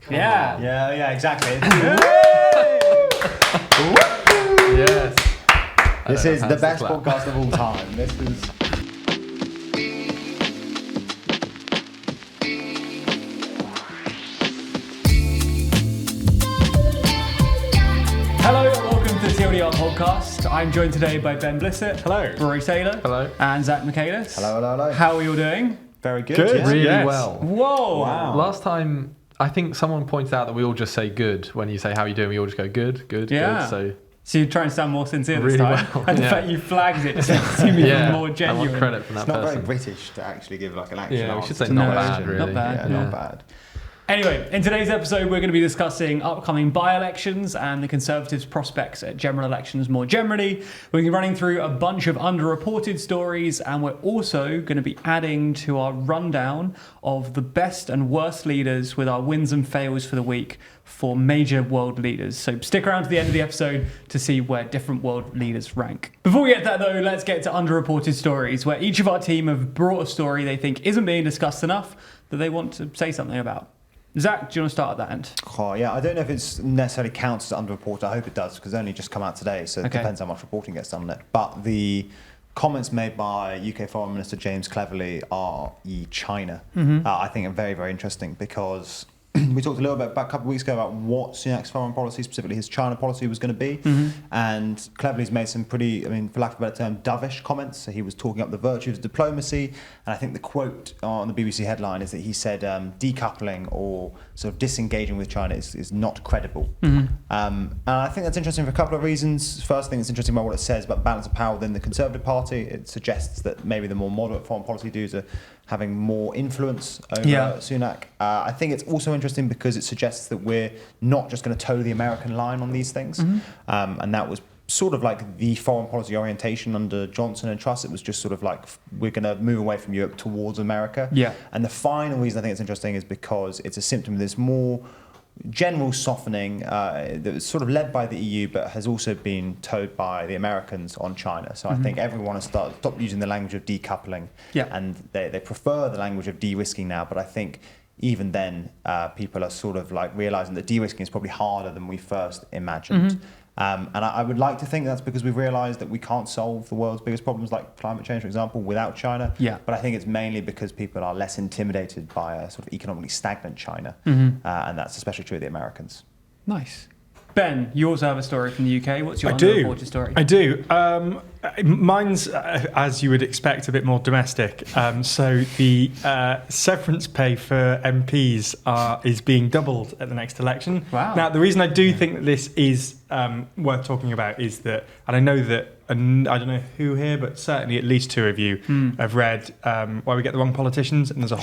Yeah, exactly. Yes. This is the best podcast of all time. This is. Hello and welcome to the TLDR Podcast. I'm joined today by Ben Blissett. Hello. Rory Taylor. Hello. And Zac Michaelis. Hello. How are you all doing? Very good. Good. Yes. Really Yes. well. Whoa. Wow. Last time, I think someone pointed out that we all just say good. When you say how you doing, we all just go good. Yeah. So So you're trying to sound more sincere this Really time. well, And the yeah. fact you flagged it just seemed even more I genuine. want credit from that It's not person. very British to actually give like an actual Yeah, we answer should say to not the bad, question. really. Not bad, Yeah, yeah. not bad. Anyway, in today's episode, we're going to be discussing upcoming by-elections and the Conservatives' prospects at general elections more generally. We're going to be running through a bunch of underreported stories, and we're also going to be adding to our rundown of the best and worst leaders with our wins and fails for the week for major world leaders. So stick around to the end of the episode to see where different world leaders rank. Before we get to that though, let's get to underreported stories, where each of our team have brought a story they think isn't being discussed enough that they want to say something about. Zac, do you want to start at that end? Oh, yeah, I don't know if it's necessarily counts as underreported. I hope it does, because it's only just come out today, so it Okay. depends how much reporting gets done on it. But the comments made by UK Foreign Minister James Cleverly re China, I think are very, very interesting, because we talked a little bit about a couple of weeks ago about what Sunak's foreign policy, specifically his China policy, was going to be. And Cleverly's made some pretty, for lack of a better term, dovish comments. So he was talking up the virtues of diplomacy. And I think the quote on the BBC headline is that he said decoupling or sort of disengaging with China is not credible. And I think that's interesting for a couple of reasons. First thing that's interesting about what it says about balance of power within the Conservative Party. It suggests that maybe the more moderate foreign policy dudes are having more influence over Sunak. I think it's also interesting because it suggests that we're not just going to toe the American line on these things. And that was sort of like the foreign policy orientation under Johnson and Truss. It was just sort of like, we're going to move away from Europe towards America. Yeah. And the final reason I think it's interesting is because it's a symptom of this more general softening that was sort of led by the EU, but has also been towed by the Americans on China. So I think everyone has stopped using the language of decoupling, and they prefer the language of de-risking now. But I think even then, people are sort of like realizing that de-risking is probably harder than we first imagined. And I would like to think that's because we've realised that we can't solve the world's biggest problems like climate change, for example, without China. Yeah. But I think it's mainly because people are less intimidated by a sort of economically stagnant China. And that's especially true of the Americans. Nice. Ben, you also have a story from the UK. What's your I do. underreported story? I do. Mine's, as you would expect, a bit more domestic. So the severance pay for MPs is being doubled at the next election. Wow. Now, the reason I do think that this is worth talking about is that, and I know that, and I don't know who here, but certainly at least two of you have read Why We Get the Wrong Politicians, and there's a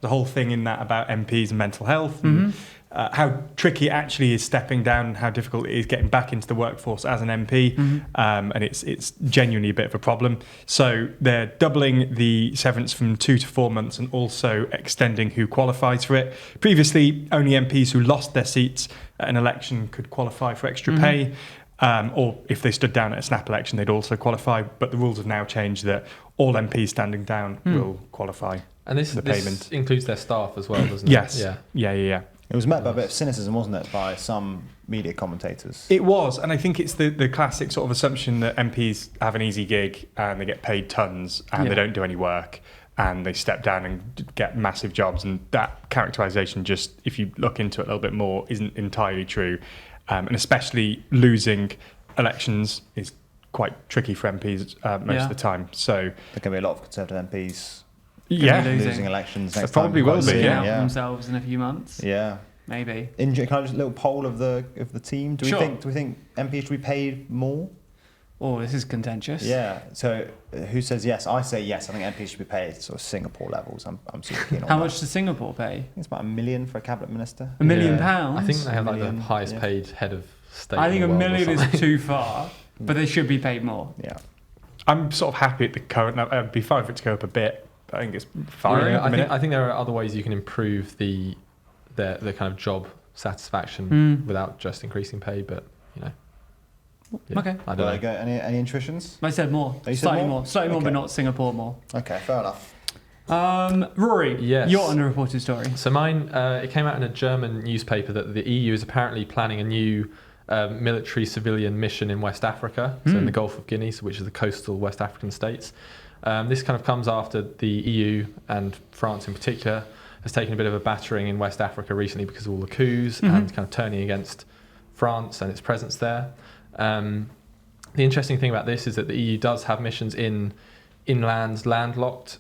whole thing in that about MPs and mental health. And, how tricky it actually is stepping down and how difficult it is getting back into the workforce as an MP. And it's genuinely a bit of a problem. So they're doubling the severance from 2 to 4 months and also extending who qualifies for it. Previously, only MPs who lost their seats at an election could qualify for extra pay. Or if they stood down at a snap election, they'd also qualify. But the rules have now changed that all MPs standing down will qualify And for the payment. includes their staff as well, doesn't it? Yes. Yeah. It was met by a bit of cynicism, wasn't it, by some media commentators? It was, and I think it's the classic sort of assumption that MPs have an easy gig and they get paid tons and they don't do any work and they step down and get massive jobs. And that characterisation, just if you look into it a little bit more, isn't entirely true. And especially losing elections is quite tricky for MPs most of the time. So There can be a lot of Conservative MPs losing elections It next probably time. will be, Out yeah. for themselves in a few months. Yeah. Maybe. Can I just a little poll of the team? Do we think MPs should be paid more? Oh, this is contentious. Yeah. So who says yes? I say yes. I think MPs should be paid at sort of Singapore levels. I'm super keen on How that. much does Singapore pay? I think it's about £1 million for a cabinet minister. £1 million? I think they have like the Million, highest paid head of state. I think in £1 the world or million is something. too far, but they should be paid more. Yeah. I'm sort of happy at the current. I'd be fine for it to go up a bit. I think it's fine. Yeah, at the minute. I think there are other ways you can improve the kind of job satisfaction without just increasing pay, but you know. Yeah, Okay. I don't There know. you go. Any intuitions? I said more. Oh, you said Slightly more? more. Slightly more, Okay. but not Singapore more. Okay, fair enough. Rory, Yes. your underreported story. So mine, it came out in a German newspaper that the EU is apparently planning a new military civilian mission in West Africa, so in the Gulf of Guinea, which is the coastal West African states. This kind of comes after the EU and France in particular has taken a bit of a battering in West Africa recently because of all the coups and kind of turning against France and its presence there. The interesting thing about this is that the EU does have missions in inland, landlocked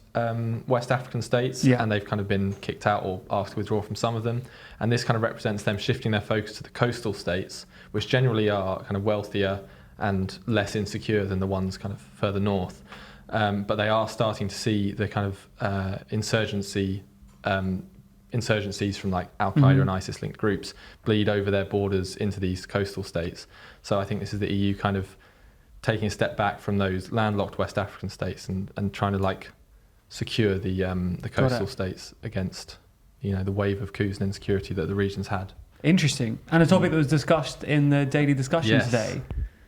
West African states, and they've kind of been kicked out or asked to withdraw from some of them. And this kind of represents them shifting their focus to the coastal states, which generally are kind of wealthier and less insecure than the ones kind of further north. But they are starting to see the kind of insurgencies from like Al-Qaeda and ISIS-linked groups bleed over their borders into these coastal states. So I think this is the EU kind of taking a step back from those landlocked West African states and trying to like secure the coastal states against the wave of coups and insecurity that the region's had. Interesting. And a topic that was discussed in the daily discussion today.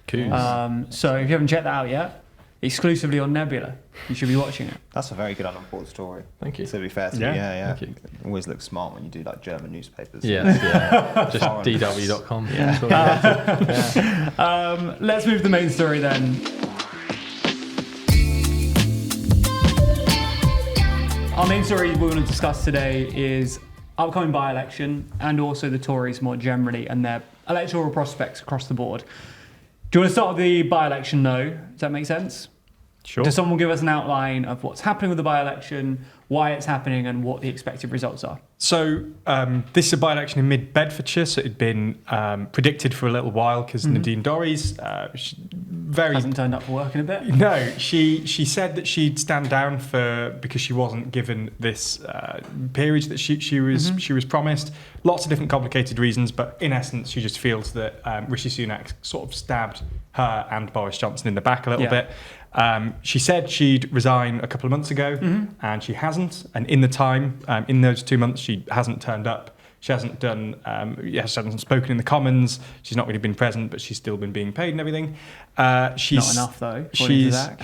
Coups. So if you haven't checked that out yet, exclusively on Nebula, you should be watching it. That's a very good unreported story. Thank you. To be fair to you, Thank you. It always looks smart when you do like German newspapers. Just dw.com. Let's move to the main story then. Our main story we're going to discuss today is upcoming by-election and also the Tories more generally and their electoral prospects across the board. Do you want to start with the by-election though? Does that make sense? Sure. Does someone give us an outline of what's happening with the by-election, why it's happening and what the expected results are? So this is a by-election in Mid-Bedfordshire, so it had been predicted for a little while because Nadine Dorries Hasn't turned up for work in a bit? No, she said that she'd stand down because she wasn't given this peerage that she was promised. Lots of different complicated reasons, but in essence, she just feels that Rishi Sunak sort of stabbed her and Boris Johnson in the back a little bit. She said she'd resign a couple of months ago, and she hasn't. And in the time, in those 2 months, she hasn't turned up. She hasn't done. She hasn't spoken in the Commons. She's not really been present, but she's still been being paid and everything. She's not enough though. According to Zac,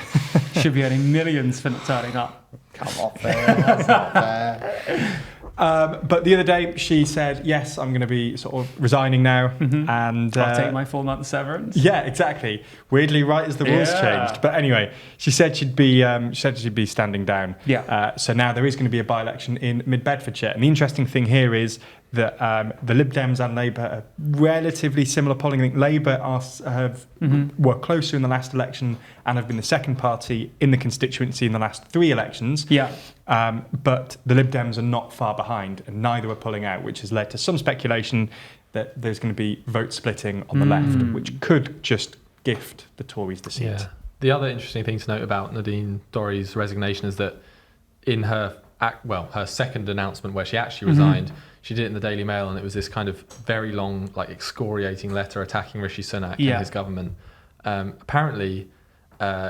should be earning millions for not turning up. Come on, that's not fair. But the other day she said, yes, I'm going to be sort of resigning now. And I'll take my 4 month severance. Yeah, exactly. Weirdly, right as the rules changed. But anyway, she said she'd be standing down. So now there is going to be a by-election in Mid-Bedfordshire. And the interesting thing here is that the Lib Dems and Labour are relatively similar polling. I think Labour were closer in the last election and have been the second party in the constituency in the last 3 elections. But the Lib Dems are not far behind, and neither are pulling out, which has led to some speculation that there's going to be vote splitting on the left, which could just gift the Tories the seat. Yeah. The other interesting thing to note about Nadine Dorries' resignation is that in her second announcement where she actually resigned, she did it in the Daily Mail, and it was this kind of very long, like excoriating letter attacking Rishi Sunak and his government. Apparently,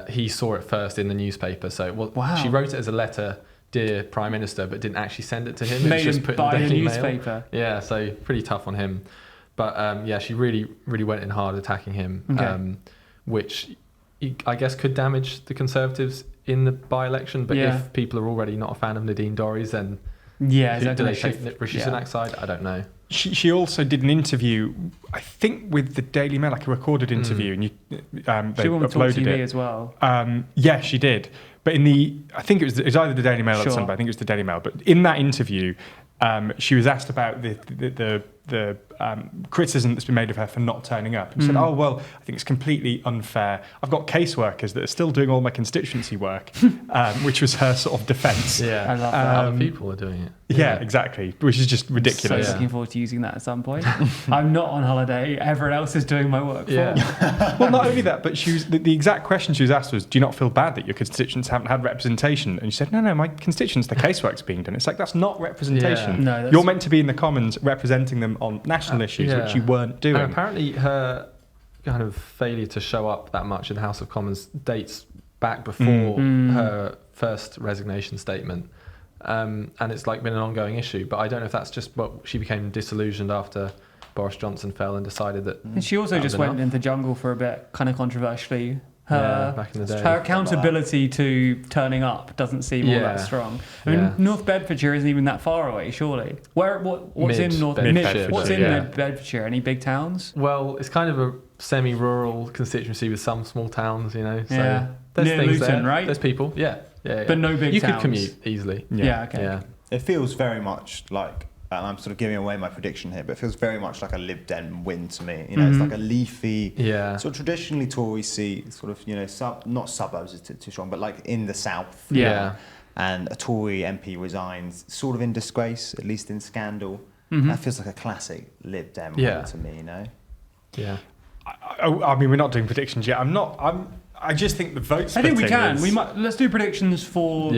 he saw it first in the newspaper. So she wrote it as a letter, "Dear Prime Minister," but didn't actually send it to him. Made just him put buy in the Daily a newspaper. Mail. Yeah, so pretty tough on him. But she really, really went in hard attacking him, which I guess could damage the Conservatives in the by-election. But if people are already not a fan of Nadine Dorries, then do they take Rishi Sunak's side? I don't know. She also did an interview, I think, with the Daily Mail, like a recorded interview, and they uploaded it as well. Yeah, she did. But I think it was either the Daily Mail or the Sun, but I think it was the Daily Mail. But in that interview, she was asked about the criticism that's been made of her for not turning up. And she said, "Oh, well, I think it's completely unfair. I've got caseworkers that are still doing all my constituency work," which was her sort of defence. Yeah, I love that. Other people are doing it. Yeah, exactly, which is just ridiculous. So looking forward to using that at some point. I'm not on holiday. Everyone else is doing my work for me. Well, not only that, but the exact question she was asked was, "Do you not feel bad that your constituents haven't had representation?" And she said, "No, my constituents, the casework's being done." It's like, that's not representation. No, you're meant to be in the Commons representing them on national issues, which you weren't doing. And apparently her kind of failure to show up that much in the House of Commons dates back before her first resignation statement. And it's like been an ongoing issue, but I don't know if that's just what she became disillusioned after Boris Johnson fell and decided that. And she also just went into jungle for a bit, kind of controversially, back in the day. her accountability to turning up doesn't seem all that strong. I mean, North Bedfordshire isn't even that far away, surely. What's in North Bedfordshire? What's in Mid-Bedfordshire? Any big towns? Well, it's kind of a semi-rural constituency with some small towns, So Yeah. there's Near things Luton, there. right? There's people, But no big you towns. could commute easily. Yeah, okay. Yeah. It feels very much like, and I'm sort of giving away my prediction here, but it feels very much like a Lib Dem win to me. It's like a leafy, sort of traditionally Tory seat, sort of, not suburbs is too strong, but like in the south. Yeah. And a Tory MP resigns, sort of in disgrace, at least in scandal. That feels like a classic Lib Dem win to me, Yeah. I mean, we're not doing predictions yet. I just think the vote I think we splitting can. Let's do predictions for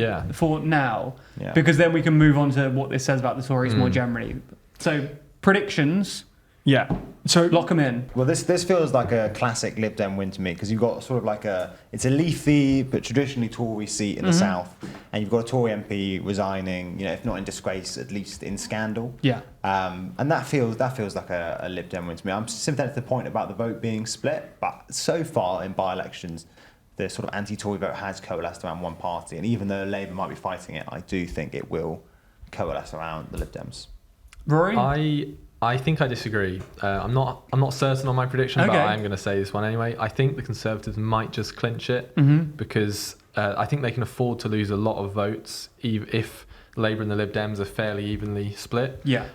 now, because then we can move on to what this says about the Tories more generally. So predictions. Yeah. So Lock them in. Well, this feels like a classic Lib Dem win to me, because you've got sort of like it's a leafy but traditionally Tory seat in the south, and you've got a Tory MP resigning, if not in disgrace, at least in scandal. Yeah. And that feels like a Lib Dem win to me. I'm sympathetic to the point about the vote being split, but so far in by-elections, the sort of anti-Tory vote has coalesced around one party, and even though Labour might be fighting it, I do think it will coalesce around the Lib Dems. Rory? I think I disagree. I'm not certain on my prediction, but I'm going to say this one anyway. I think the Conservatives might just clinch it because I think they can afford to lose a lot of votes if Labour and the Lib Dems are fairly evenly split. Yeah.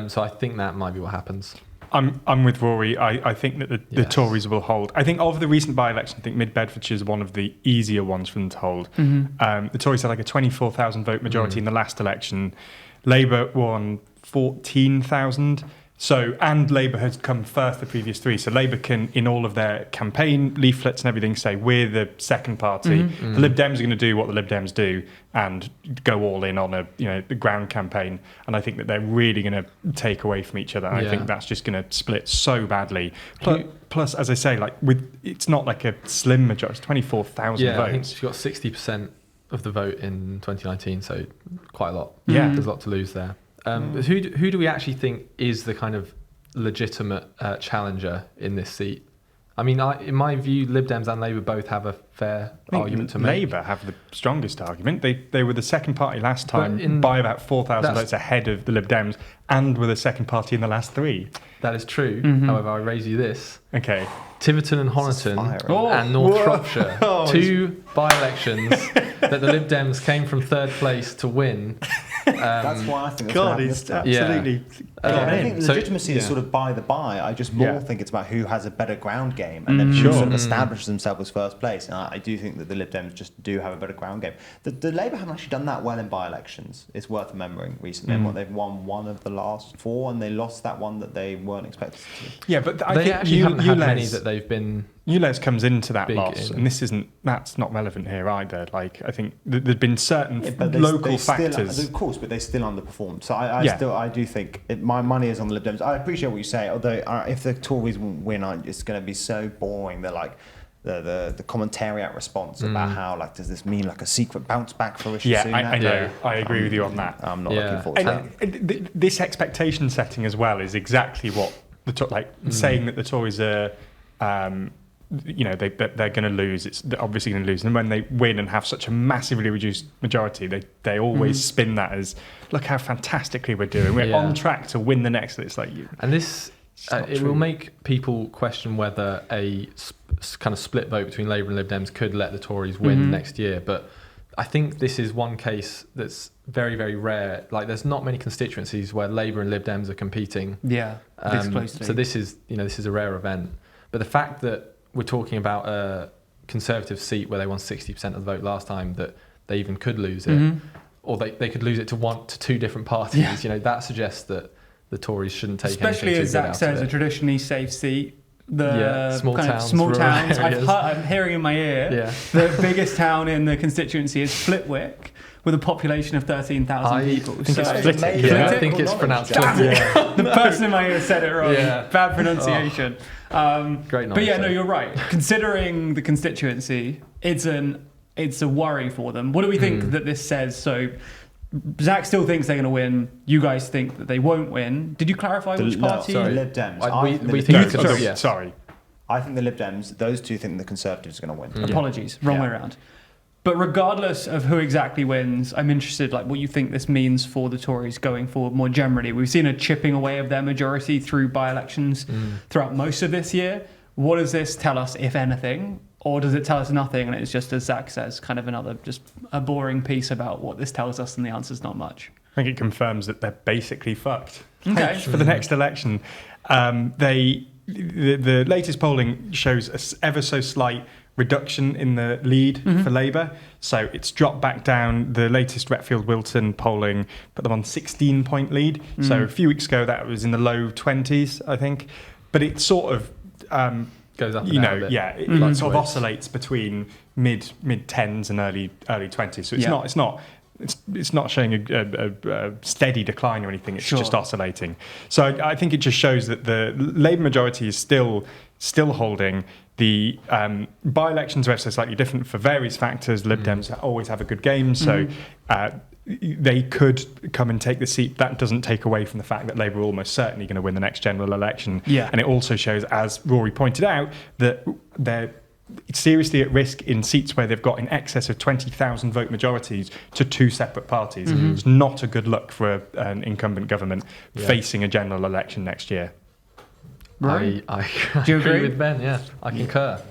So I think that might be what happens. I'm with Rory. I think that the Tories will hold. I think of the recent by-election, I think Mid-Bedfordshire is one of the easier ones for them to hold. The Tories had like a 24,000 vote majority in the last election. Labour won 14,000. So, and Labour has come first the previous three. So Labour can, in all of their campaign leaflets and everything, say we're the second party. The Lib Dems are going to do what the Lib Dems do and go all in on the ground campaign. And I think that they're really going to take away from each other. And I think that's just going to split so badly. Plus, as I say, it's not like a slim majority. It's 24,000 votes. I think she got 60% of the vote in 2019. So quite a lot. Yeah, there's a lot to lose there. Who do we actually think is the kind of legitimate challenger in this seat? I mean, in my view, Lib Dems and Labour both have a fair argument to make. Labour have the strongest argument. They were the second party last time by about 4,000 votes ahead of the Lib Dems, and were the second party in the last three. That is true. However, I raise you this. Okay. Tiverton and Honiton and North Shropshire, two by-elections that the Lib Dems came from third place to win. That's why I think that's what he's absolutely. I think legitimacy is sort of by the by. I just more think it's about who has a better ground game and then who sort of establishes themselves as first place. And I do think that the Lib Dems just do have a better ground game. The Labour haven't actually done that well in by-elections. It's worth remembering recently. And they've won one of the last four, and they lost that one that they weren't expected to. Yeah, but I they think actually haven't had many that they've been. ULEZ comes into that loss, and that's not relevant here either. Like, I think there've been certain local factors. Of course, but they still underperformed. So I do think my money is on the Lib Dems. I appreciate what you say, although if the Tories win, it's going to be so boring. They're like the commentariat response about how does this mean like a secret bounce back for Rishi Sunak? I know. I agree with you on that. I'm not looking forward to that. And this expectation setting as well is exactly what saying that the Tories are. They're going to lose. They're obviously going to lose. And when they win and have such a massively reduced majority, they always spin that as, look how fantastically we're doing. We're on track to win the next. It's like and this it will make people question whether a kind of split vote between Labour and Lib Dems could let the Tories win next year. But I think this is one case that's very, very rare. Like, there's not many constituencies where Labour and Lib Dems are competing. Yeah, this closely. So this is a rare event. But the fact that we're talking about a Conservative seat where they won 60% of the vote last time, that they even could lose it, or they could lose it to two different parties. That suggests that the Tories shouldn't take especially anything as Zac says, a traditionally safe seat. Small towns. I'm hearing in my ear the biggest town in the constituency is Flitwick, with a population of 13,000 people. I think it's Flitwick. I think it's pronounced Flitwick. The person in my ear said it wrong. Bad pronunciation. Great knowledge. But you're right. Considering the constituency, it's a worry for them. What do we think that this says? So Zac still thinks they're going to win. You guys think that they won't win. Did you clarify which party? Lib Dems. We think. Sorry. I think the Lib Dems, those two think the Conservatives are going to win. Apologies, wrong way around. But regardless of who exactly wins, I'm interested, like, what you think this means for the Tories going forward more generally. We've seen a chipping away of their majority through by-elections throughout most of this year. What does this tell us, if anything? Or does it tell us nothing, and it's just, as Zac says, kind of another, just a boring piece about what this tells us, and the answer's not much? I think it confirms that they're basically fucked. Okay. For the next election. The latest polling shows an ever so slight reduction in the lead for Labour. So it's dropped back down. The latest Retfield-Wilton polling put them on 16-point lead. So a few weeks ago, that was in the low 20s, I think. But it sort of... goes up and down a bit. It sort of oscillates between mid 10s and early 20s. So it's not showing a steady decline or anything. It's just oscillating. So I think it just shows that the Labour majority is still holding. The by-elections are slightly different for various factors. Lib Dems always have a good game, so they could come and take the seat. That doesn't take away from the fact that Labour are almost certainly going to win the next general election. Yeah. And it also shows, as Rory pointed out, that they're seriously at risk in seats where they've got in excess of 20,000 vote majorities to two separate parties. It's not a good look for an incumbent government facing a general election next year. Right. I Do you agree with Ben? Yeah, I concur.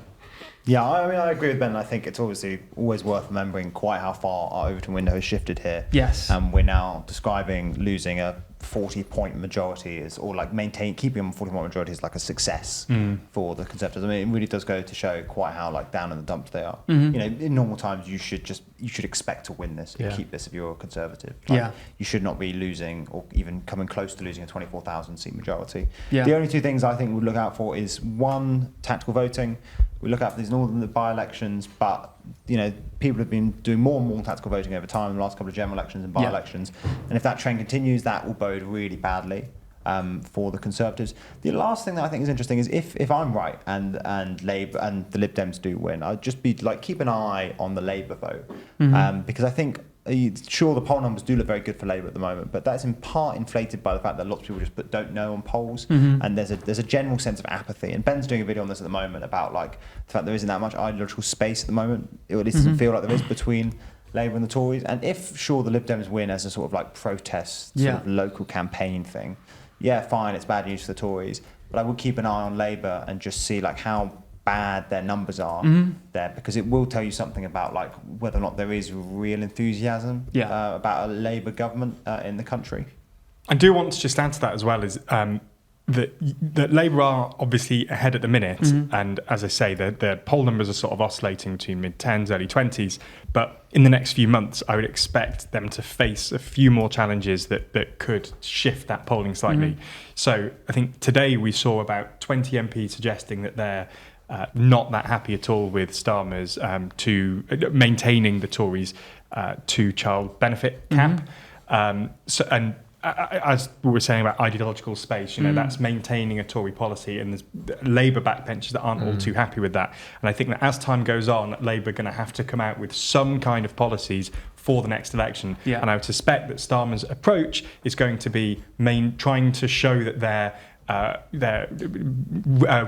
Yeah, I mean, I agree with Ben. I think it's obviously always worth remembering quite how far our Overton window has shifted here. Yes. And we're now describing losing a 40-point majority keeping them 40-point majority is like a success for the Conservatives. I mean, it really does go to show quite how down in the dumps they are. You know, in normal times, you should expect to win this and keep this if you're a Conservative. You should not be losing or even coming close to losing a 24,000 seat majority. Yeah. The only two things I think we'd look out for is, one, tactical voting. We look out for these northern by-elections, but people have been doing more and more tactical voting over time in the last couple of general elections and by-elections. And if that trend continues, that will bode really badly for the Conservatives. The last thing that I think is interesting is if I'm right and Labour and the Lib Dems do win, I'd just be keep an eye on the Labour vote because I think. Sure, the poll numbers do look very good for Labour at the moment, but that's in part inflated by the fact that lots of people just don't know on polls, and there's a general sense of apathy. And Ben's doing a video on this at the moment about the fact there isn't that much ideological space at the moment. It at least doesn't feel like there is between Labour and the Tories. And if the Lib Dems win as a sort of protest, sort of local campaign thing, fine, it's bad news for the Tories. But I would keep an eye on Labour and just see how bad their numbers are there, because it will tell you something about whether or not there is real enthusiasm about a Labour government in the country. I do want to just add to that as well is that Labour are obviously ahead at the minute, and as I say, their poll numbers are sort of oscillating between mid-10s, early 20s, but in the next few months I would expect them to face a few more challenges that could shift that polling slightly. So I think today we saw about 20 MPs suggesting that they're not that happy at all with Starmer's to maintaining the Tories' two-child benefit cap. As we were saying about ideological space, that's maintaining a Tory policy, and there's Labour backbenchers that aren't all too happy with that. And I think that as time goes on, Labour are going to have to come out with some kind of policies for the next election. And I would suspect that Starmer's approach is going to be trying to show that their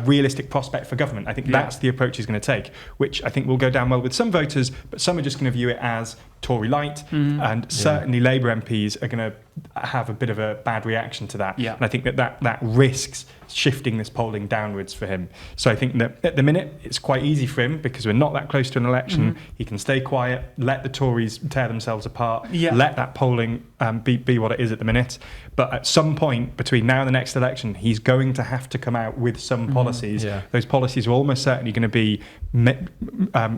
realistic prospect for government. I think that's the approach he's going to take, which I think will go down well with some voters, but some are just going to view it as Tory light, and certainly Labour MPs are going to have a bit of a bad reaction to that. And I think that risks shifting this polling downwards for him. So I think that at the minute it's quite easy for him because we're not that close to an election. He can stay quiet, let the Tories tear themselves apart, let that polling be what it is at the minute. But at some point between now and the next election, he's going to have to come out with some policies. Those policies are almost certainly going to be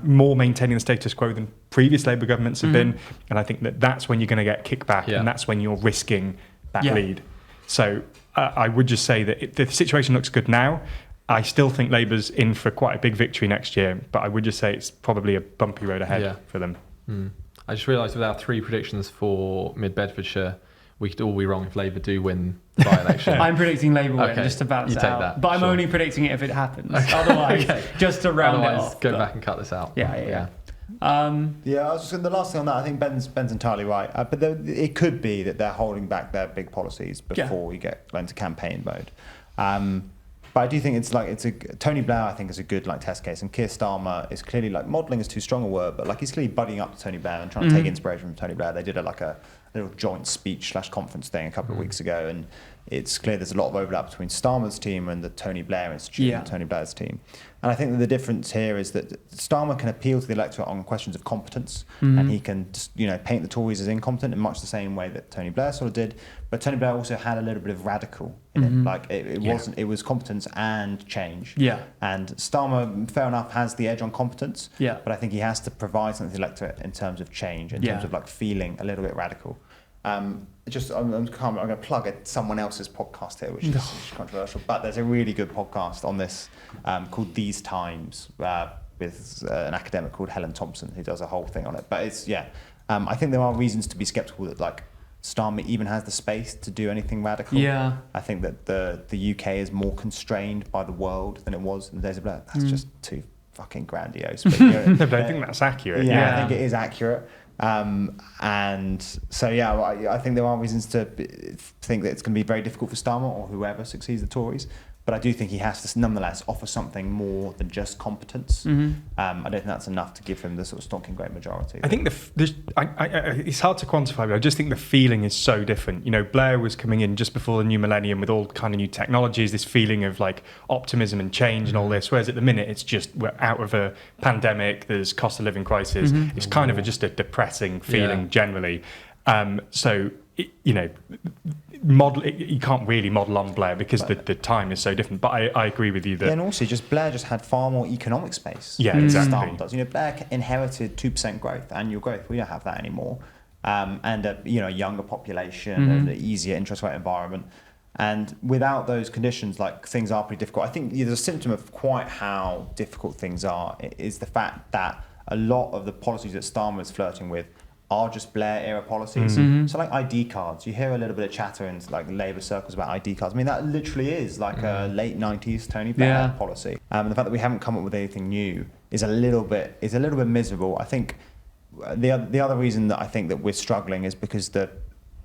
more maintaining the status quo than previous Labour governments have been. And I think that's when you're going to get kickback, and that's when you're risking that lead. So I would just say that the situation looks good now. I still think Labour's in for quite a big victory next year, but I would just say it's probably a bumpy road ahead for them. I just realised with our three predictions for Mid-Bedfordshire, we could all be wrong if Labour do win by-election. I'm predicting Labour win, just to balance it out. That, but I'm only predicting it if it happens. Otherwise, just to round it off. Go back and cut this out. Yeah. I was just the last thing on that. I think Ben's entirely right, but it could be that they're holding back their big policies before we get into campaign mode. But I do think Tony Blair, I think, is a good like test case, and Keir Starmer is clearly like modelling is too strong a word, but like he's clearly buddying up to Tony Blair and trying to take inspiration from Tony Blair. They did a little joint speech / conference thing a couple of weeks ago, and it's clear there's a lot of overlap between Starmer's team and the Tony Blair Institute and Tony Blair's team. And I think that the difference here is that Starmer can appeal to the electorate on questions of competence, and he can paint the Tories as incompetent in much the same way that Tony Blair sort of did. But Tony Blair also had a little bit of radical in it. Like it was competence and change. Yeah. And Starmer, fair enough, has the edge on competence. Yeah. But I think he has to provide something to the electorate in terms of change, in terms of like feeling a little bit radical. I'm going to plug someone else's podcast here, which is controversial, but there's a really good podcast on this called These Times with an academic called Helen Thompson who does a whole thing on it. But I think there are reasons to be sceptical that like Starmer even has the space to do anything radical. Yeah. I think that the UK is more constrained by the world than it was in the days of Blair. That's just too fucking grandiose. But, but I think that's accurate. Yeah, I think it is accurate. And so I think there are reasons to think that it's going to be very difficult for Starmer or whoever succeeds the Tories, but I do think he has to nonetheless offer something more than just competence. I don't think that's enough to give him the sort of stonking great majority. I think it's hard to quantify, but I just think the feeling is so different. Blair was coming in just before the new millennium with all kind of new technologies, this feeling of like optimism and change and all this, whereas at the minute it's just we're out of a pandemic, there's cost of living crisis, it's kind of just a depressing feeling generally. You can't really model on Blair because the time is so different. But I agree with you that. Yeah, and also Blair just had far more economic space. Yeah, exactly. Starmer does. Blair inherited 2% growth, annual growth. We don't have that anymore, and a younger population and an easier interest rate environment. And without those conditions, like things are pretty difficult. I think there's a symptom of quite how difficult things are is the fact that a lot of the policies that Starmer is flirting with are just Blair era policies. So like ID cards, you hear a little bit of chatter in like Labour circles about ID cards. I mean, that literally is like a late 90s Tony Blair policy. And the fact that we haven't come up with anything new is a little bit miserable. I think the other reason that I think that we're struggling is because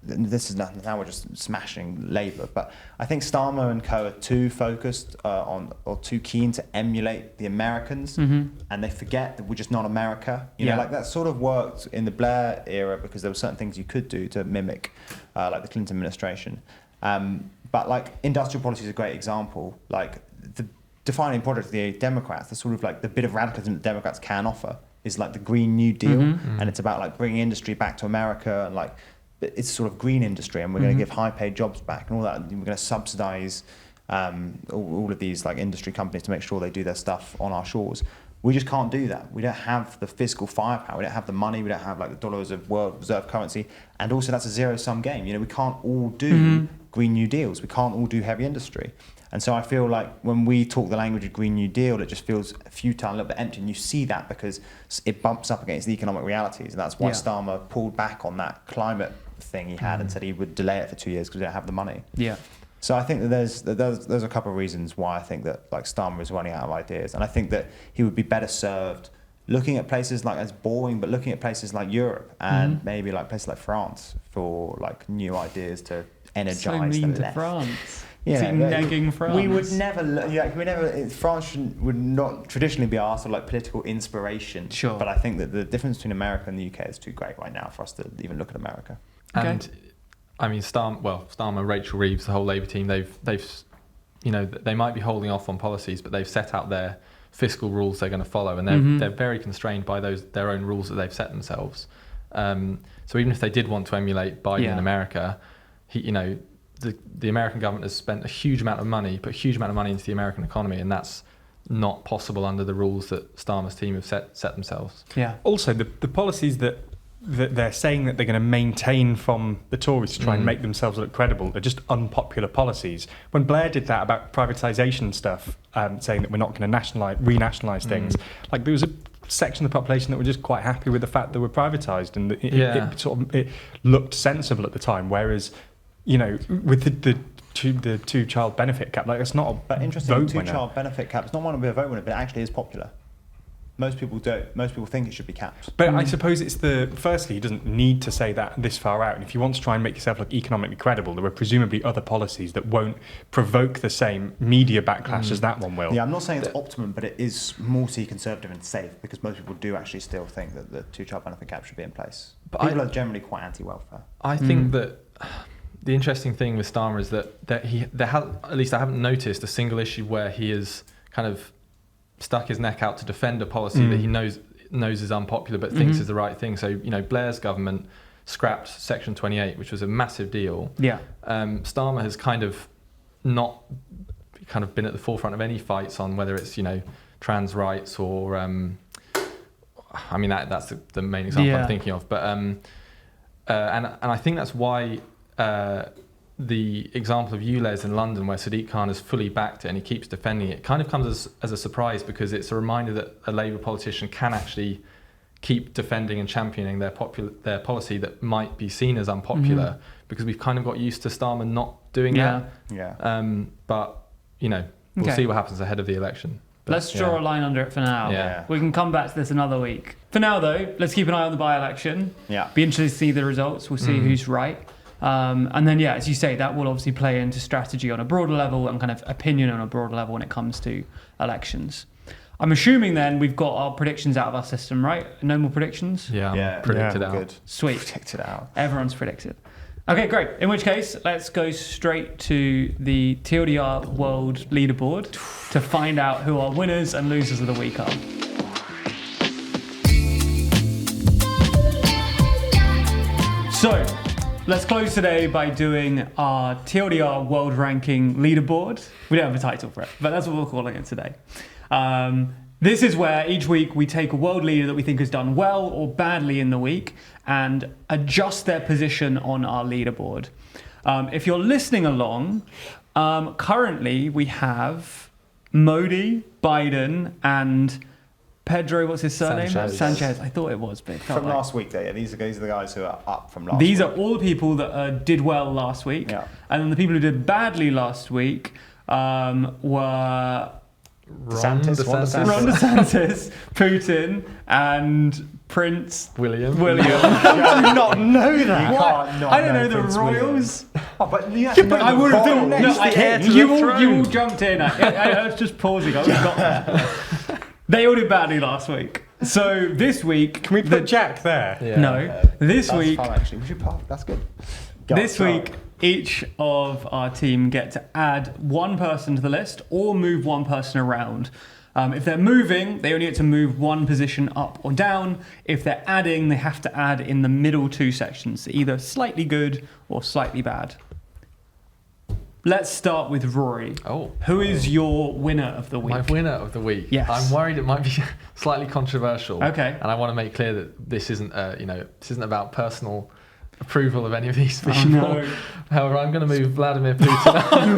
now we're just smashing Labour, but I think Starmer and co are too focused on or too keen to emulate the Americans, and they forget that we're just not America. Like that sort of worked in the Blair era because there were certain things you could do to mimic, like the Clinton administration. But like industrial policy is a great example. Like the defining project of the Democrats, the sort of like the bit of radicalism that Democrats can offer is like the Green New Deal, and it's about like bringing industry back to America and like. It's sort of green industry, and we're going to give high-paid jobs back and all that. And we're going to subsidise all of these like industry companies to make sure they do their stuff on our shores. We just can't do that. We don't have the fiscal firepower. We don't have the money. We don't have like the dollars of world reserve currency. And also, that's a zero-sum game. We can't all do Green New Deals. We can't all do heavy industry. And so I feel like when we talk the language of Green New Deal, it just feels futile, a little bit empty. And you see that because it bumps up against the economic realities. And that's why Starmer pulled back on that climate thing he had and said he would delay it for 2 years because we don't have the money. Yeah. So I think that there's a couple of reasons why I think that like Starmer is running out of ideas. And I think that he would be better served looking at places like, as boring, but looking at places like Europe and maybe like places like France for like new ideas to energise the left. France. Yeah, negging France. We would never. France would not traditionally be our sort of like political inspiration. Sure. But I think that the difference between America and the UK is too great right now for us to even look at America. And I mean, Starmer, Rachel Reeves, the whole Labour team, they've they might be holding off on policies, but they've set out their fiscal rules they're going to follow, and they're very constrained by their own rules that they've set themselves. So even if they did want to emulate Biden in America, the American government has spent a huge amount of money, put a huge amount of money into the American economy, and that's not possible under the rules that Starmer's team have set themselves. Yeah. Also, the policies that they're saying that they're going to maintain from the Tories to try and make themselves look credible are just unpopular policies. When Blair did that about privatisation stuff, saying that we're not going to renationalise things, like there was a section of the population that were just quite happy with the fact they were privatised, and it looked sensible at the time. Whereas, with the two-child benefit cap, like it's not a but interesting. Two-child benefit cap. It's not one to be a vote winner, but it actually is popular. Most people don't. Most people think it should be capped. But I suppose it's firstly, he doesn't need to say that this far out. And if you want to try and make yourself look economically credible, there are presumably other policies that won't provoke the same media backlash as that one will. Yeah, I'm not saying it's optimum, but it is multi-conservative and safe because most people do actually still think that the two-child benefit cap should be in place. But people are generally quite anti-welfare. I think that the interesting thing with Starmer is that at least I haven't noticed a single issue where he has kind of stuck his neck out to defend a policy that he knows is unpopular but thinks is the right thing. So, Blair's government scrapped Section 28, which was a massive deal. Yeah. Starmer has kind of not been at the forefront of any fights on whether it's, trans rights or, that's the main example I'm thinking of. But, and I think that's why the example of ULEZ in London, where Sadiq Khan has fully backed it and he keeps defending it, kind of comes as a surprise because it's a reminder that a Labour politician can actually keep defending and championing their policy that might be seen as unpopular because we've kind of got used to Starmer not doing that. Yeah. But, we'll see what happens ahead of the election. But, let's draw a line under it for now. Yeah. We can come back to this another week. For now, though, let's keep an eye on the by-election. Yeah. Be interested to see the results. We'll see who's right. And then, as you say, that will obviously play into strategy on a broader level and kind of opinion on a broader level when it comes to elections. I'm assuming then we've got our predictions out of our system, right? No more predictions? Yeah, predicted out. Good. Sweet. Predicted out. Everyone's predicted. Okay, great. In which case, let's go straight to the TLDR World Leaderboard to find out who our winners and losers of the week are. So, let's close today by doing our TLDR World Ranking Leaderboard. We don't have a title for it, but that's what we're calling it today. This is where each week we take a world leader that we think has done well or badly in the week and adjust their position on our leaderboard. If you're listening along, currently we have Modi, Biden, and Pedro, what's his surname? Sanchez. I thought it was, but it felt From like... last week, though, these are the guys who are up from last week. These are all the people that did well last week. Yeah. And then the people who did badly last week were... Ron DeSantis, Putin, and Prince William. How do you not know that? You can't not I don't know the Prince royals. Oh, but I would have thought. heir to You the all jumped in. I was just pausing. I got there. They all did badly last week. So this week, Can we put Jack there? Yeah. no. This that's week, fun, actually. We should park. That's good. this week, each of our team get to add one person to the list or move one person around. If they're moving, they only get to move one position up or down. If they're adding, they have to add in the middle two sections, either slightly good or slightly bad. Let's start with Rory. Oh. Who is your winner of the week? My winner of the week. Yes. I'm worried it might be slightly controversial. Okay. And I want to make clear that this isn't, this isn't about personal approval of any of these people. Oh, no. However, I'm going to move Vladimir Putin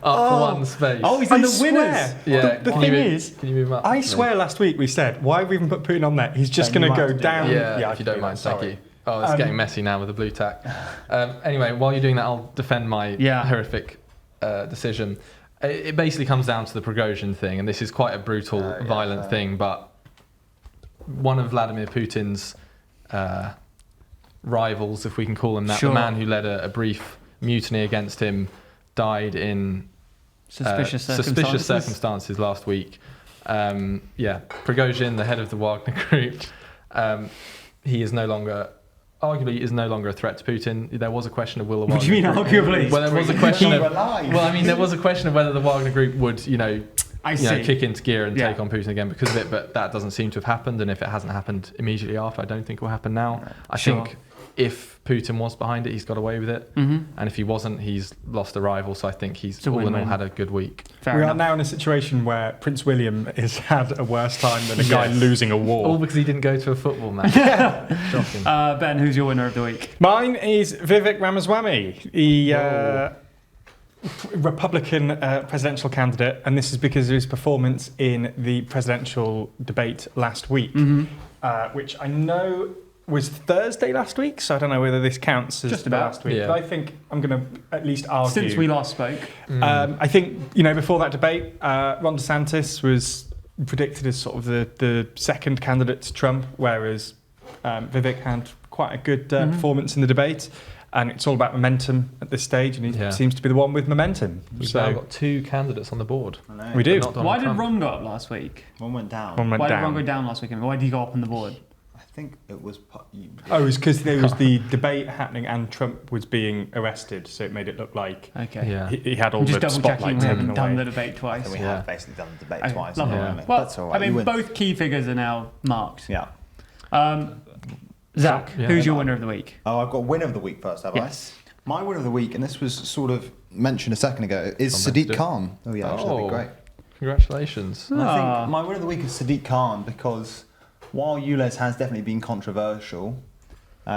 up one space. Oh, he's in the winners. Swear. Yeah. The Can thing you move- is, can you move up? I swear last week we said, why have we even put Putin on there? He's just Then going to you go might have to do down. that. Yeah, if you don't mind, thank you. Oh, it's getting messy now with the blue tack. Anyway, while you're doing that, I'll defend my horrific decision. It basically comes down to the Prigozhin thing, and this is quite a brutal, violent thing, but one of Vladimir Putin's rivals, if we can call him that, the man who led a brief mutiny against him, died in Suspicious circumstances last week. Prigozhin, the head of the Wagner Group, he is no longer... Arguably, is no longer a threat to Putin. There was a question of will the Wagner. What do you mean, arguably? Well, there was a question of. alive. Well, I mean, there was a question of whether the Wagner Group would, kick into gear and Yeah. take on Putin again because of it. But that doesn't seem to have happened. And if it hasn't happened immediately after, I don't think it will happen now. No. I think if Putin was behind it, he's got away with it. Mm-hmm. And if he wasn't, he's lost a rival. So I think he's a all in all win-win. had a good week. Fair We enough. are now in a situation where Prince William has had a worse time than a guy losing a war. All because he didn't go to a football match. Shocking. Ben, who's your winner of the week? Mine is Vivek Ramaswamy, the Republican presidential candidate, and this is because of his performance in the presidential debate last week, which I know was Thursday last week, so I don't know whether this counts as Just about. last week. Yeah. But I think I'm going to at least argue. Since we last spoke. I think, before that debate, Ron DeSantis was predicted as sort of the second candidate to Trump, whereas Vivek had quite a good performance in the debate. And it's all about momentum at this stage, and he seems to be the one with momentum. We've now got 2 candidates on the board. I know. We do. Why did Ron go up last week? One went down. Why did Ron go down last week? Why did he go up on the board? I think it was. Oh, it was because there was the debate happening and Trump was being arrested, so it made it look like he had all just the double checking spotlight we taken haven't done the away. debate twice. So we have basically done the debate twice. Lovely. Haven't we? Well, That's all right. I You mean, win. both key figures are now marked. Yeah. Zac, who's your winner of the week? Oh, I've got winner of the week first, have I? My winner of the week, and this was sort of mentioned a second ago, is Sadiq Khan. Oh yeah, actually, that'd be great. Congratulations. And I think my winner of the week is Sadiq Khan because while ULEZ has definitely been controversial,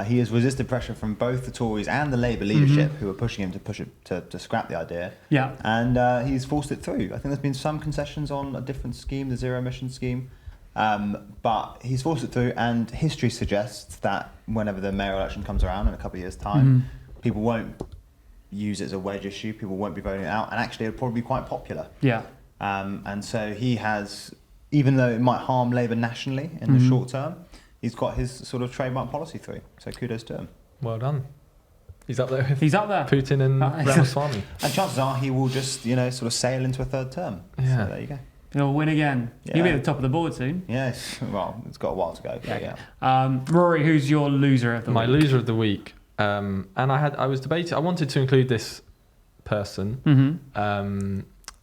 he has resisted pressure from both the Tories and the Labour leadership who are pushing him to scrap the idea. Yeah. And he's forced it through. I think there's been some concessions on a different scheme, the zero emission scheme. But he's forced it through, and history suggests that whenever the mayoral election comes around in a couple of years' time, people won't use it as a wedge issue, people won't be voting it out, and actually it'll probably be quite popular. Yeah. And so he has, even though it might harm Labour nationally in the short term, he's got his sort of trademark policy through. So kudos to him. Well done. He's up there with Putin and Ramaswamy. And chances are he will just, sort of sail into a third term. Yeah. So there you go. He'll win again. Yeah. He'll be at the top of the board soon. Yes. Well, it's got a while to go. But yeah. Rory, who's your loser of the week? My loser of the week. And I was debating. I wanted to include this person.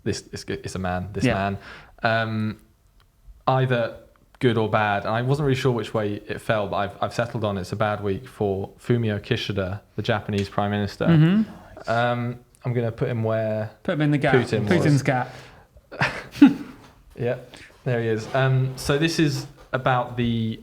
It's a man. This man. Either good or bad. And I wasn't really sure which way it fell, but I've settled on it's a bad week for Fumio Kishida, the Japanese Prime Minister. I'm going to put him where. Put him in the gap. Putin's gap. Yeah, there he is. So this is about the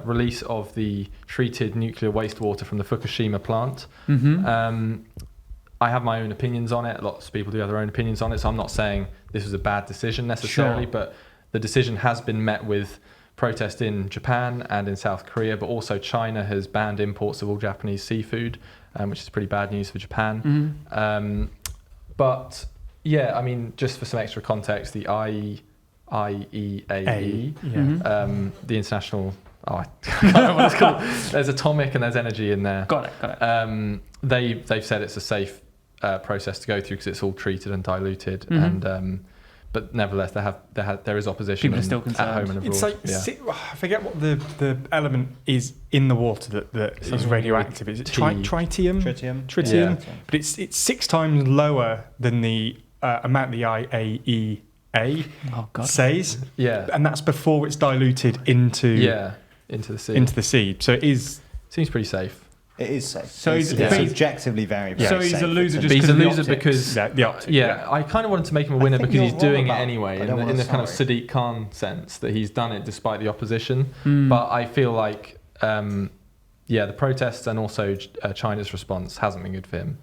release of the treated nuclear wastewater from the Fukushima plant. I have my own opinions on it. Lots of people do have their own opinions on it. So I'm not saying this was a bad decision necessarily, but the decision has been met with protest in Japan and in South Korea, but also China has banned imports of all Japanese seafood, which is pretty bad news for Japan. But yeah, I mean, just for some extra context, the IEAE, the international, I can't remember what it's called. There's atomic and there's energy in there. Got it. They've said it's a safe process to go through because it's all treated and diluted, and but nevertheless there is opposition. People are still concerned. At home and abroad. It's like I forget what the element is in the water that is radioactive. Is it tritium? Tritium. Yeah. But it's 6 times lower than the amount the IAEA says. Yeah. And that's before it's diluted into the sea. So it seems pretty safe. It is safe. So it's objectively very, very So safe. he's a loser But he's a loser because the optics. I kind of wanted to make him a winner think because he's you're doing it wrong about- anyway I don't in want the to- kind of sorry. Sadiq Khan sense that he's done it despite the opposition. But I feel like the protests and also China's response hasn't been good for him.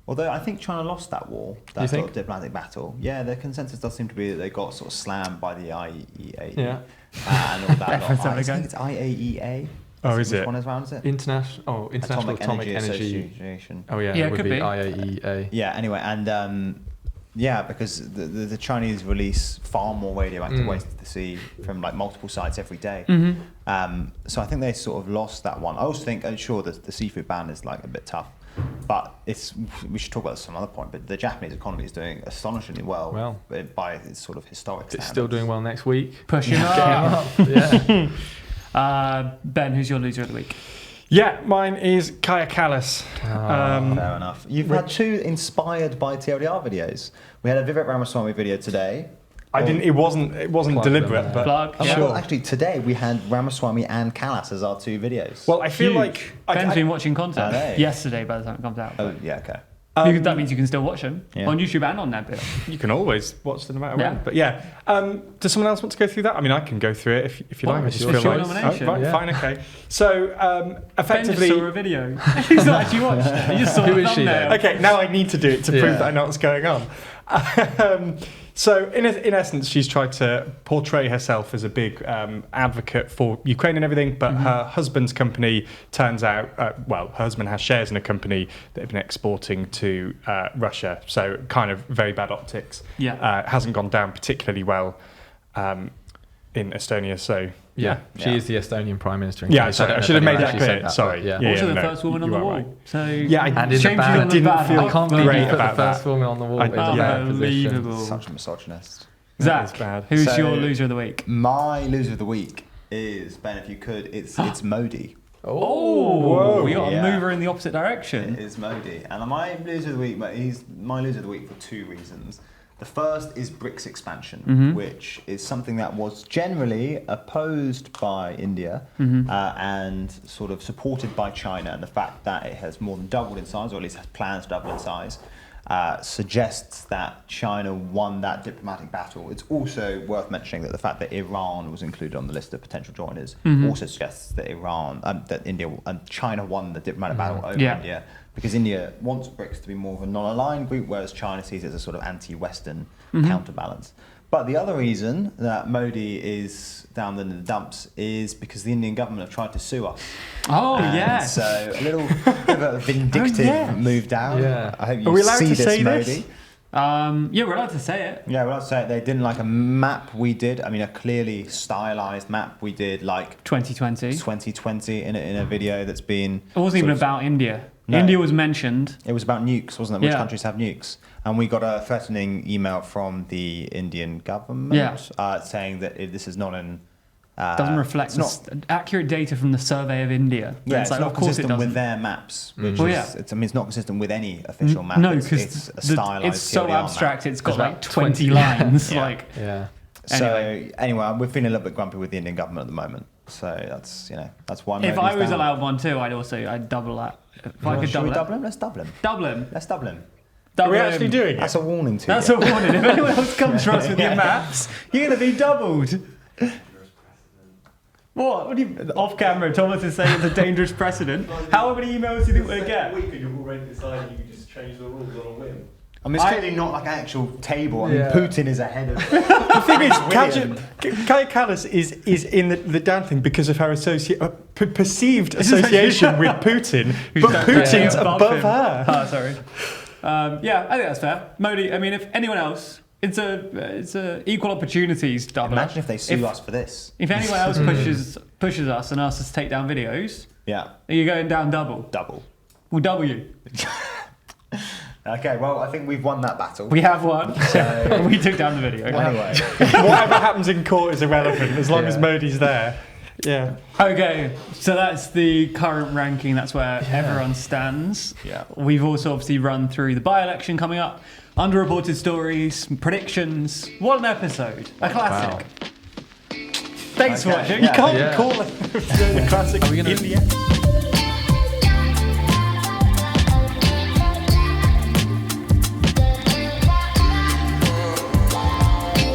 Although I think China lost that war, that sort of diplomatic battle. Yeah, the consensus does seem to be that they got sort of slammed by the IEA. Yeah. And all that. I There we go. think it's IAEA. Oh, is Which it? one is around, is it? International Atomic Energy. Association. Oh yeah, Yeah, it would could be be. IAEA. Yeah, anyway, and because the Chinese release far more radioactive waste into the sea from like multiple sites every day. So I think they sort of lost that one. I also think, sure, the seafood ban is like a bit tough, but we should talk about this some other point. But the Japanese economy is doing astonishingly well by its sort of historic standards. It's still doing well next week. Pushing up. Yeah. Ben, who's your loser of the week? Yeah, mine is Kaya Kallas. Fair enough. You've had 2 inspired by TLDR videos. We had a Vivek Ramaswamy video today. It wasn't deliberate, but Plug. Well, actually, today we had Ramaswamy and Kallas as our 2 videos. well, I feel Huge. like Ben's been watching content I know. yesterday by the time it comes out. oh yeah, okay. That means you can still watch them Yeah. on YouTube and on Nebula. you can always watch them no matter Yeah. when. But yeah, does someone else want to go through that? I mean, I can go through it if you Well, like. I it's just your feel like nomination. Oh, right, Yeah. fine, okay. So Ben just effectively, saw a video. He's not actually watched it. He just saw Who the is she then? thumbnail. okay, now I need to do it to prove Yeah. that I know what's going on. So in essence, she's tried to portray herself as a big advocate for Ukraine and everything, but her husband's company turns out, her husband has shares in a company that have been exporting to Russia, so kind of very bad optics. Yeah. Hasn't gone down particularly well in Estonia. So Yeah, she Yeah. is the Estonian Prime Minister. Yeah, case. sorry, don't I know should if have made anyone that actually clear. said Sorry. but yeah. Yeah. Also no, the first woman on you the are wall. right. So Yeah, I And in the shamefully band. on the Didn't band. feel I can't believe great you put about the first that. woman on the wall I- in the bad position. Unbelievable. Such a misogynist. That is Zach, bad. who's So- your loser of the week? My loser of the week is, Ben, if you could, it's Modi. Oh, Whoa. we got a Yeah. mover in the opposite It direction. is Modi. And my loser of the week, but he's my loser of the week for two reasons. The first is BRICS expansion, which is something that was generally opposed by India and sort of supported by China. And the fact that it has more than doubled in size, or at least has plans to double in size, suggests that China won that diplomatic battle. It's also worth mentioning that the fact that Iran was included on the list of potential joiners also suggests that China won the diplomatic battle over Yeah. India, because India wants BRICS to be more of a non-aligned group, whereas China sees it as a sort of anti-Western counterbalance. But the other reason that Modi is down in the dumps is because the Indian government have tried to sue us. Oh, And yes. So a little bit of a vindictive yes. move down. Yeah. I hope Are you we allowed see to this, say Modi. this? Yeah, we're allowed to say it. Yeah, well, I'd say they didn't like a map we did. I mean, a clearly stylized map we did, like 2020. 2020 in a video that's been. It wasn't even sort of- about India. No. India was mentioned. It was about nukes, wasn't it? Which Yeah. countries have nukes? And we got a threatening email from the Indian government saying that this is not an. Doesn't reflect it's not. accurate data from the Survey of India. Yeah, it's it's like, not of course it consistent doesn't. with their maps. Which Well, is, yeah. it's not consistent with any official map. No, it's because a stylized it's so TLDR abstract. Map. It's got There's like about 20 20 lines. Yeah. Like, Yeah. So Anyway. anyway, we're feeling a little bit grumpy with the Indian government at the moment. So that's why. if Modi's I was down. allowed one too, I'd double that. If I could Should we double double him? Let's double him. double him. Let's double him. Are Double we him. actually doing it? That's a warning to That's you. a warning. If anyone else comes for us with your maps, you're going to be doubled. What do you, off camera, Thomas is saying it's a dangerous precedent. How many emails do you think we'll get? week and you've already decided you can just change the rules on a whim. I mean, it's clearly not like an actual table. I mean, Yeah. Putin is ahead of. The thing is, William. Kaya Kallas is in the down thing because of her perceived association with Putin, but Putin's above him. her. Oh, sorry. Yeah, I think that's fair. Modi, I mean, if anyone else, it's a equal opportunities double. Imagine if they sue us for this. If anyone else pushes us and asks us to take down videos, Yeah, you're going down double. double. We'll double you. Okay, well, I think we've won that battle. We have one. So We took down the video. anyway, Whatever happens in court is irrelevant as long as Yeah. Modi's there. Yeah. Okay, so that's the current ranking. That's where everyone stands. Yeah. We've also obviously run through the by-election coming up, underreported stories, predictions. What an episode! A classic. Thanks for Okay. watching. Yeah. You can't Yeah. call it the classic Are we gonna- in the end.